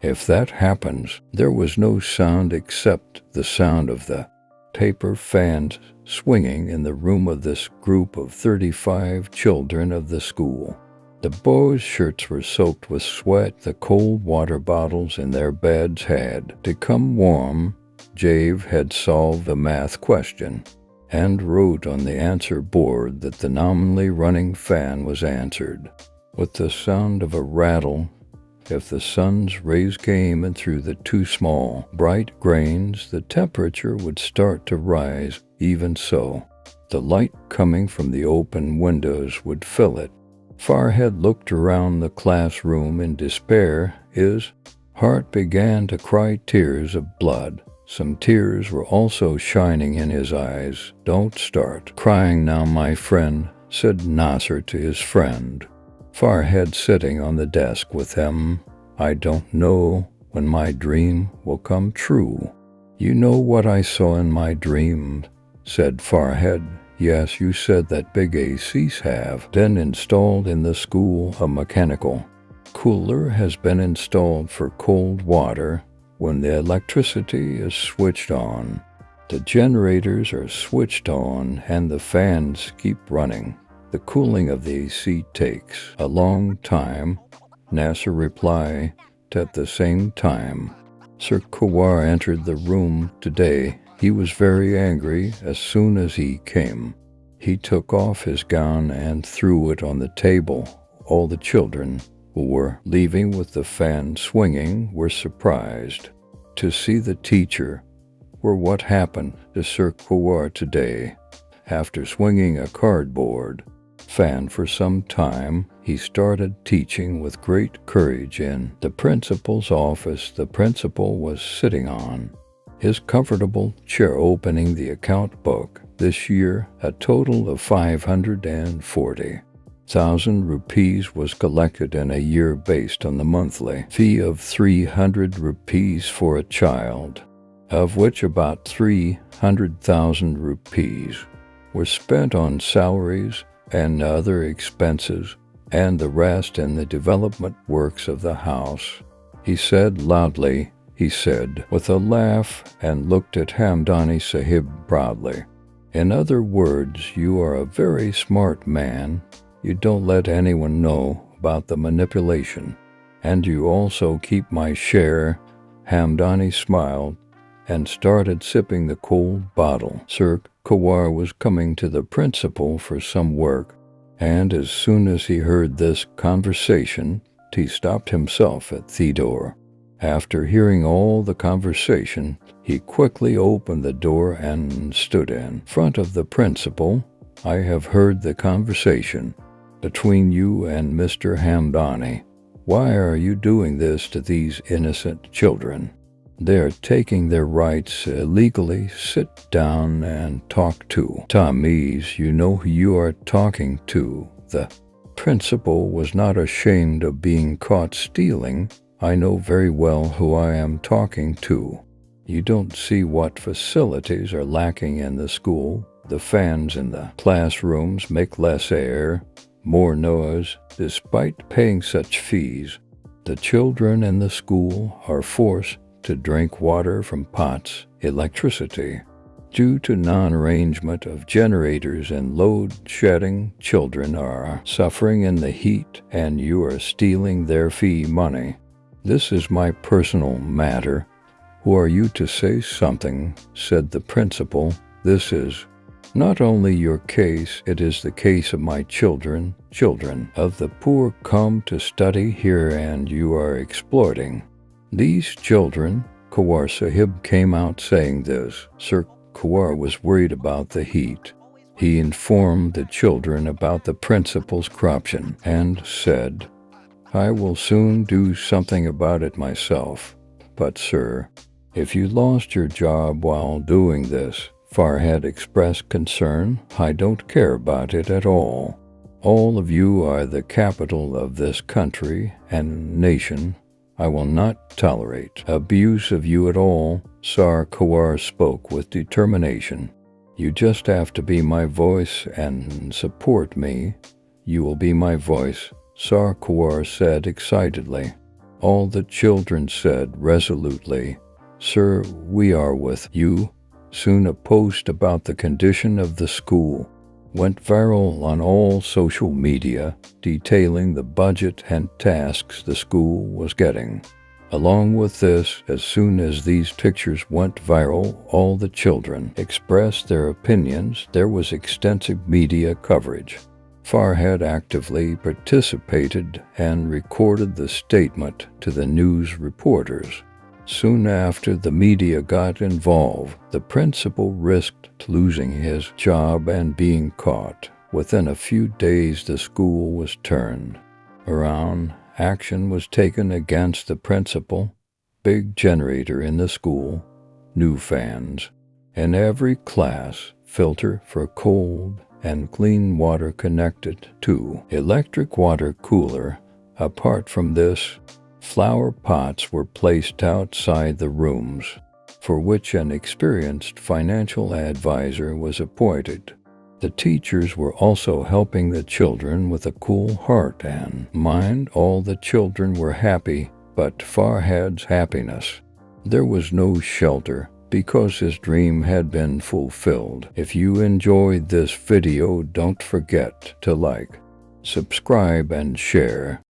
If that happens, there was no sound except the sound of the paper fans swinging in the room of this group of 35 children of the school. The boys' shirts were soaked with sweat. The cold water bottles in their beds had become warm. Jave had solved a math question and wrote on the answer board that the nominally running fan was answered with the sound of a rattle. If the sun's rays came in through the two small, bright grains, the temperature would start to rise. Even so, the light coming from the open windows would fill it. Farhead looked around the classroom in despair. His heart began to cry tears of blood. Some tears were also shining in his eyes. "Don't start crying now, my friend," said Nasser to his friend. Farhead sitting on the desk with him. "I don't know when my dream will come true." "You know what I saw in my dream," said Farhead. "Yes, you said that big ACs have been installed in the school. A mechanical cooler has been installed for cold water. When the electricity is switched on, the generators are switched on and the fans keep running. The cooling of the AC takes a long time." Nasser replied. At the same time, Sir Kawar entered the room today. He was very angry. As soon as he came, he took off his gown and threw it on the table. All the children who were leaving with the fan swinging were surprised to see the teacher. For what happened to Sir Kawar today? After swinging a cardboard fan for some time, he started teaching with great courage in the principal's office. The principal was sitting on his comfortable chair opening the account book. This year, a total of 540,000 rupees was collected in a year based on the monthly fee of 300 rupees for a child, of which about 300,000 rupees were spent on salaries and other expenses, and the rest in the development works of the house. He said loudly, he said with a laugh, and looked at Hamdani Sahib proudly. "In other words, you are a very smart man. You don't let anyone know about the manipulation, and you also keep my share." Hamdani smiled and started sipping the cold bottle. Sir Kawar was coming to the principal for some work, and as soon as he heard this conversation, he stopped himself at the door. After hearing all the conversation, he quickly opened the door and stood in front of the principal. "I have heard the conversation between you and Mr. Hamdani. Why are you doing this to these innocent children? They're taking their rights illegally. Sit down and talk to Tamiz. You know who you are talking to." The principal was not ashamed of being caught stealing. "I know very well who I am talking to. You don't see what facilities are lacking in the school. The fans in the classrooms make less air, more noise. Despite paying such fees, the children in the school are forced to drink water from pots. Electricity, due to non-arrangement of generators and load shedding, children are suffering in the heat, and you are stealing their fee money. This is my personal matter." "Who are you to say something?" said the principal. "This is not only your case, it is the case of my children. Children of the poor come to study here, and you are exploiting these children." Kawar Sahib came out saying this. Sir Kawar was worried about the heat. He informed the children about the principal's corruption and said, "I will soon do something about it myself. But sir, if you lost your job while doing this," Farhead expressed concern, "I don't care about it at all. All of you are the capital of this country and nation. I will not tolerate abuse of you at all." Sir Kawar spoke with determination. "You just have to be my voice and support me. You will be my voice," Sir Kawar said excitedly. All the children said resolutely, "Sir, we are with you." Soon a post about the condition of the school went viral on all social media, detailing the budget and tasks the school was getting. Along with this, as soon as these pictures went viral, all the children expressed their opinions. There was extensive media coverage. Farhad actively participated and recorded the statement to the news reporters. Soon after the media got involved, the principal risked losing his job and being caught. Within a few days, the school was turned around. Action was taken against the principal. Big generator in the school, new fans, in every class, filter for cold and clean water connected to electric water cooler. Apart from this, flower pots were placed outside the rooms, for which an experienced financial advisor was appointed. The teachers were also helping the children with a cool heart and mind. All the children were happy, but Farhad's happiness. There was no shelter because his dream had been fulfilled. If you enjoyed this video, don't forget to like, subscribe, and share.